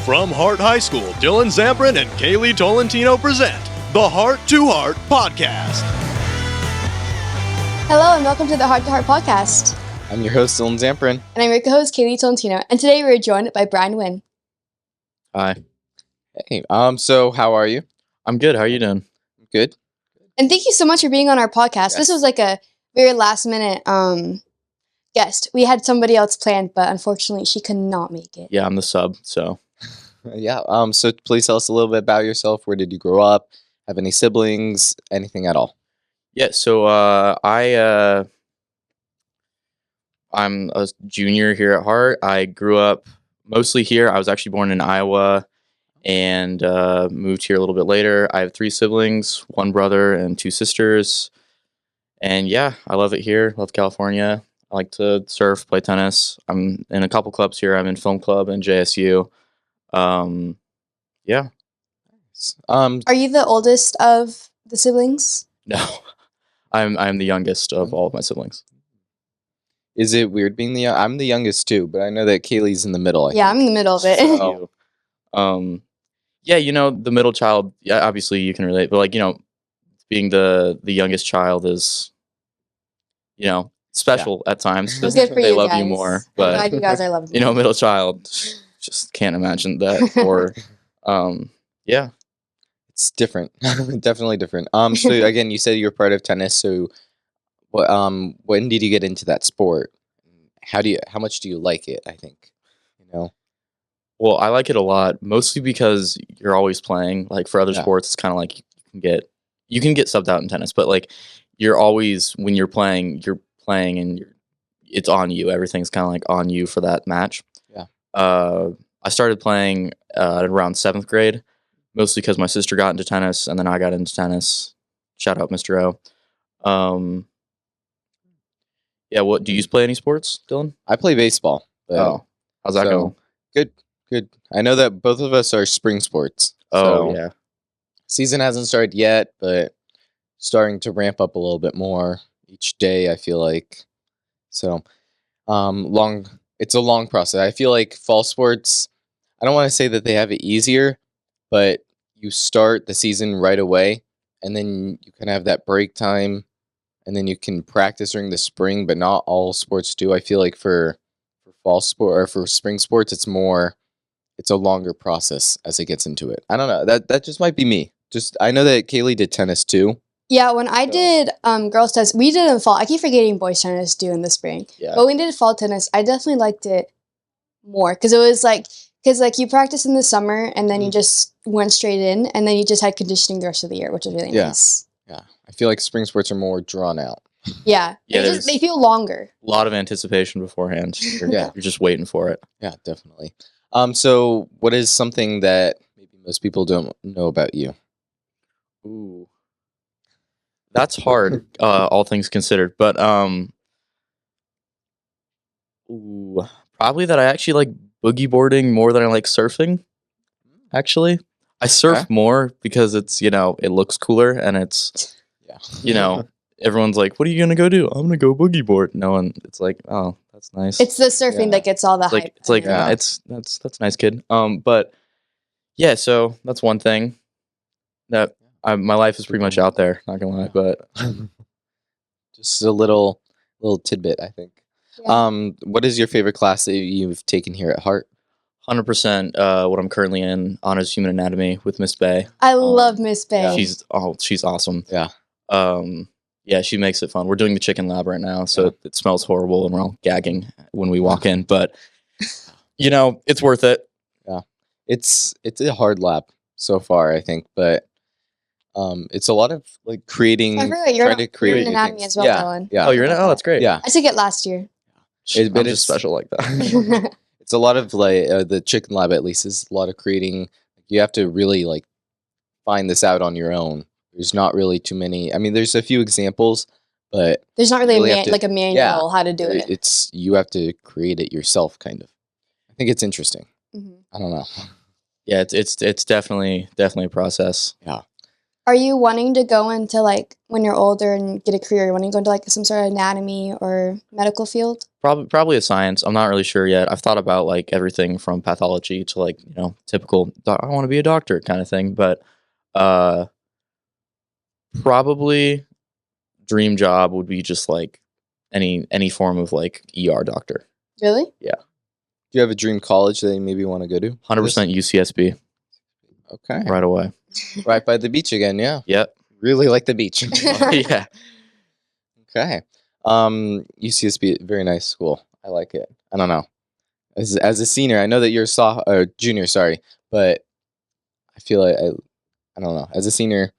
From Hart High School, Dillon, Zamperin, and Kaylee Tolentino present the Hart to Hart Podcast. Hello and welcome to the Hart to Hart Podcast. I'm your host, Dillon Zamperin. And I'm your co-host, Kaylee Tolentino. And today we're joined by Bryan and Wynn. Hi. Hey, so how are you? I'm good. How are you doing? Good. And thank you so much for being on our podcast. Yes. This was like a very last minute guest. We had somebody else planned, but unfortunately she could not make it. Yeah, I'm the sub, so. Yeah. So please tell us a little bit about yourself. Where did you grow up? Have any siblings? Anything at all? Yeah, so I'm a junior here at Hart. I grew up mostly here. I was actually born in Iowa and moved here a little bit later. I have 3 siblings, 1 brother and 2 sisters. And yeah, I love it here. Love California. I like to surf, play tennis. I'm in a couple clubs here. I'm in film club and JSU. Yeah. Are you the oldest of the siblings? No, I'm the youngest of all of my siblings. Is it weird being I'm the youngest too, but I know that Kaylee's in the middle. I'm in the middle of it. So, yeah, the middle child. Yeah, obviously you can relate, but being the youngest child is, special at times. It's good for they you love guys. you more, but I'm glad you guys are loving me. middle child, just can't imagine that. Or, yeah. It's different. Definitely different. So again, you said you were part of tennis. So, when did you get into that sport? How much do you like it? I think, Well, I like it a lot, mostly because you're always playing. Like for other sports, it's kind of like you can get subbed out in tennis, but like you're always when you're playing and it's on you. Everything's kind of like on you for that match. Yeah. I started playing at around 7th grade. Mostly because my sister got into tennis, and then I got into tennis. Shout out, Mr. O. Yeah, do you play any sports, Dillon? I play baseball. How's that going? Good. I know that both of us are spring sports. Oh, so yeah. Season hasn't started yet, but starting to ramp up a little bit more each day, I feel like. So, it's a long process. I feel like fall sports, I don't want to say that they have it easier, but you start the season right away, and then you can have that break time, and then you can practice during the spring, but not all sports do. I feel like for fall sport or for spring sports, it's a longer process as it gets into it. I don't know. That just might be me. I know that Kaylee did tennis too. Yeah, when I did girls tennis, we did in fall. I keep forgetting boys tennis do in the spring. Yeah. But when we did fall tennis, I definitely liked it more because it was like you practice in the summer and then you just went straight in and then you just had conditioning the rest of the year, which was really nice. Yeah. I feel like spring sports are more drawn out. Yeah. Yeah, They feel longer. A lot of anticipation beforehand. You're just waiting for it. Yeah, definitely. So what is something that maybe most people don't know about you? Ooh. That's hard, all things considered. But probably that I actually like boogie boarding more than I like surfing. Actually, I surf more because it's it looks cooler and it's everyone's like, what are you gonna go do? I'm gonna go boogie board. No one, it's like, oh, that's nice. It's the surfing that gets all the hype. It's like that's nice, kid. But yeah, so that's one thing that my life is pretty much out there. Not gonna lie, but just a little tidbit, I think. Yeah. What is your favorite class that you've taken here at Hart? 100%. What I'm currently in, honors human anatomy with Miss Bay. I love Miss Bay. She's awesome. Yeah. Yeah, she makes it fun. We're doing the chicken lab right now, so it smells horrible and we're all gagging when we walk in, but it's worth it. Yeah. It's a hard lab so far, I think, but it's a lot of like creating. I forgot you're in anatomy as well, Dillon. Yeah. Oh, you're in it? Oh, that's great. Yeah. I took it last year. But it's special like that. It's a lot of like the chicken lab, at least, is a lot of creating. You have to really like find this out on your own. There's not really too many. I mean, there's a few examples, but there's not really, a manual how to do it. It's you have to create it yourself, kind of. I think it's interesting. Mm-hmm. I don't know. Yeah, it's definitely a process. Yeah. Are you wanting to go into when you're older and get a career? You wanting to go into some sort of anatomy or medical field? Probably a science. I'm not really sure yet. I've thought about like everything from pathology to like, typical I want to be a doctor kind of thing, but probably dream job would be just like any form of like ER doctor. Really? Do you have a dream college that you maybe want to go to? 100% UCSB Okay. right away. Right by the beach again, yeah. Yep. Really like the beach. Yeah. Okay. UCSB, very nice school. I like it. I don't know. As a senior, I know that you're junior, sorry, but I feel like I don't know. As a senior,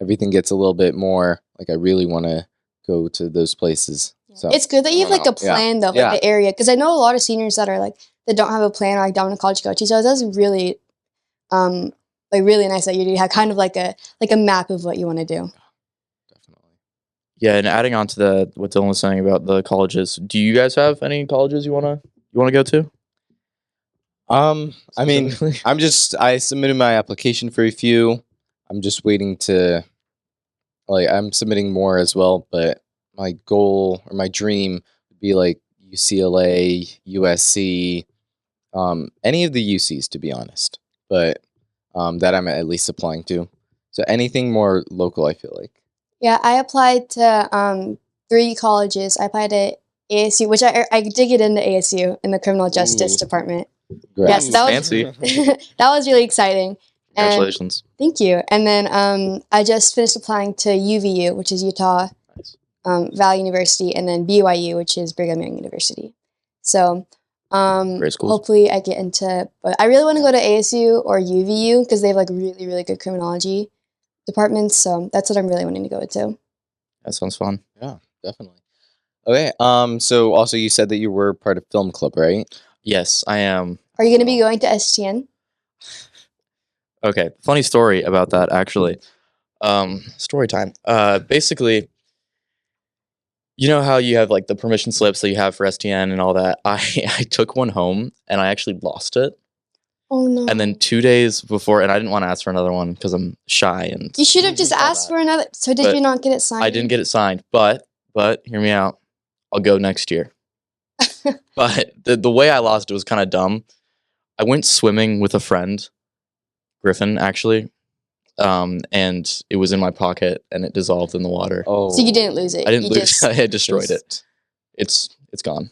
everything gets a little bit more like I really want to go to those places. So It's good that you have like a know. Yeah. plan though, like Yeah. the area, because I know a lot of seniors that are like that don't have a plan or like don't have college to go to. So that's really, like really nice that you do have kind of like a map of what you want to do. Definitely. Yeah, and adding on to what Dylan was saying about the colleges, do you guys have any colleges you wanna go to? I mean, Specifically? I submitted my application for a few. I'm just waiting to I'm submitting more as well, but my goal or my dream would be like UCLA, USC, any of the UCs to be honest. But that I'm at least applying to. So anything more local, I feel like. Yeah, I applied to 3 colleges. I applied to ASU, which I did get into ASU in the criminal justice Ooh. department. Great. Yes, that was Fancy. that was really exciting. And Congratulations. thank you. And then I just finished applying to UVU, which is Utah Nice. Valley University, and then BYU, which is Brigham Young University. So Great schools. hopefully I get into, but I really want to go to ASU or UVU because they have like really, really good criminology departments. So that's what I'm really wanting to go to. That sounds fun. Yeah, definitely. Okay. So also you said that you were part of film club, right? Yes, I am. Are you going to be going to STN? Okay, funny story about that actually. Story time. Basically, you know how you have like the permission slips that you have for STN and all that. I took one home and I actually lost it. Oh no. And then 2 days before, and I didn't want to ask for another one because I'm shy and You should have just all asked that. for another. So did But you not get it signed? I didn't get it signed, but hear me out. I'll go next year. But the way I lost it was kind of dumb. I went swimming with a friend, Griffin actually, and it was in my pocket and it dissolved in the water. Oh. So you didn't lose it. I didn't You lose. just- I had destroyed it. Just- It's gone.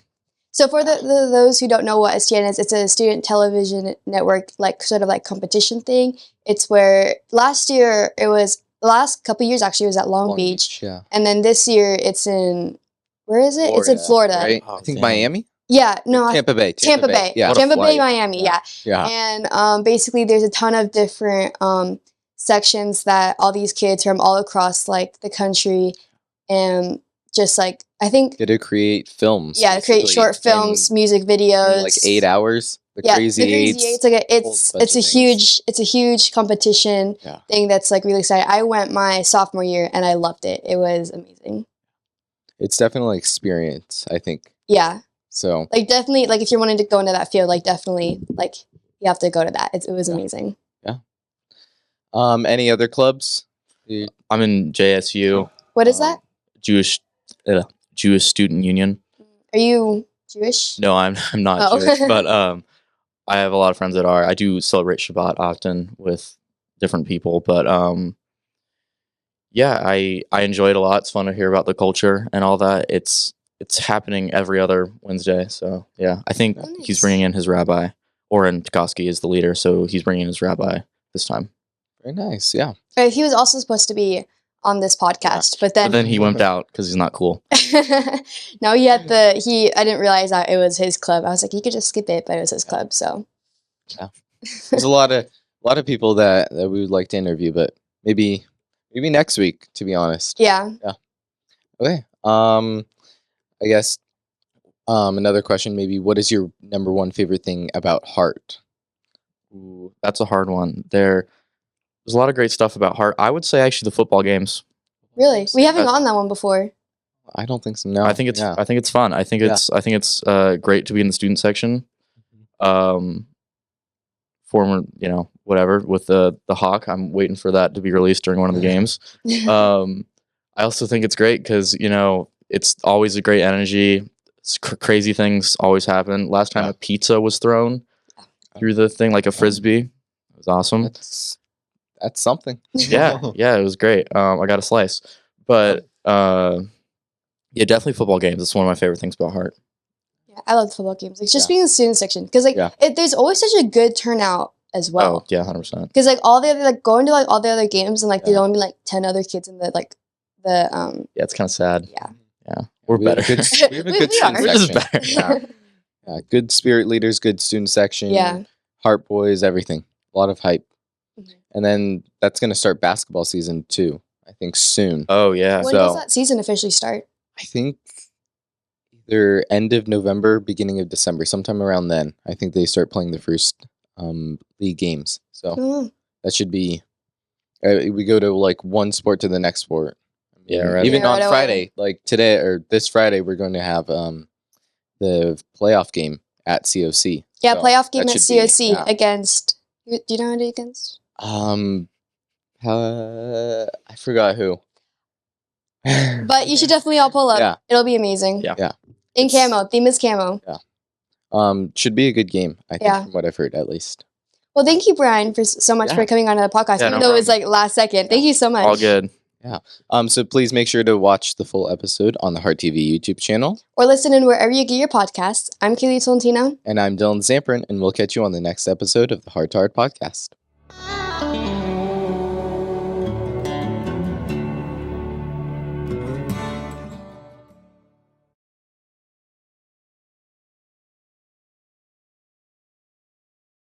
So for those who don't know what STN is, it's a student television network, like sort of like competition thing. It's where last year it was, the last couple years actually it was at Long Beach. Yeah. And then this year it's in, where is it? It's in Florida. Right? Oh, I think damn. Miami? Yeah, no, Tampa Bay. Tampa Bay. Yeah. What a Tampa Bay, flight. Miami, yeah. Yeah. And basically there's a ton of different sections that all these kids from all across like the country and just like, I think, Get to create films. yeah, create basically, short films, in- music videos. in like 8 hours. The Yeah, Crazy the Eights. Crazy Eights. Like whole it's bunch of things. a huge competition Yeah. thing that's like really exciting. I went my sophomore year and I loved it. It was amazing. It's definitely experience, I think. Yeah, So like definitely, like if you're wanting to go into that field, like definitely, like you have to go to that. It was amazing. any other clubs? I'm in JSU, What is that? Jewish Student Union. Are you Jewish? No, I'm not Oh. Jewish, but I have a lot of friends that are. I do celebrate Shabbat often with different people, but yeah, I enjoy it a lot. It's fun to hear about the culture and all that. It's happening every other Wednesday, so yeah. I think Oh, nice. he's bringing in his rabbi. Oren Tkoski is the leader, so he's bringing in his rabbi this time. Very nice. Yeah. He was also supposed to be on this podcast, but But then he wimped out because he's not cool. no, I didn't realize that it was his club. I was like, he could just skip it, but it was his club. So There's a lot of people that we would like to interview, but maybe next week, to be honest. yeah. Okay. I guess another question maybe, what is your number one favorite thing about Hart? Ooh, that's a hard one. There's a lot of great stuff about Hart. I would say actually the football games. Really? We haven't That's- gone that one before. I don't think so. No. I think it's Yeah. I think it's fun. I think it's great to be in the student section. Former, whatever with the Hawk. I'm waiting for that to be released during one of the games. I also think it's great because it's always a great energy. crazy things always happen. Last time a pizza was thrown through the thing, like a frisbee. It was awesome. That's something. Yeah, it was great. I got a slice, but yeah, definitely football games. It's one of my favorite things about Hart. Yeah, I love the football games. Like just being in the student section because there's always such a good turnout as well. Oh yeah, 100%. Because like all the other going to like all the other games and like there's only like 10 other kids in the Yeah, it's kind of sad. Yeah, we're We have better. we have a good We are. student We're just section. better. Yeah, good spirit leaders, good student section. Yeah. Heart boys, everything. A lot of hype. Mhm. And then that's going to start basketball season too. I think soon. Oh yeah. When does that season officially start? I think either end of November, beginning of December, sometime around then. I think they start playing the first league games. So Oh. that should be. We go to like one sport to the next sport. Yeah, right. Even Yeah, on right away. Friday, like today or this Friday, we're going to have the playoff game at COC. Yeah, So playoff game that at should be- COC yeah. against. Do you know who it against? I forgot who. But you should definitely all pull up. Yeah. It'll be amazing. Yeah. Yeah. In It's- camo. Theme is camo. Should be a good game. I think Yeah. from what I've heard, at least. Well, thank you, Bryan, for so much Yeah. for coming on the podcast. Yeah, Even no though it was like last second. Thank you so much. All good. So please make sure to watch the full episode on the Hart TV YouTube channel. Or listen in wherever you get your podcasts. I'm Kaylee Tolentino. And I'm Dillon Zamperin, and we'll catch you on the next episode of the Hart to Hart podcast.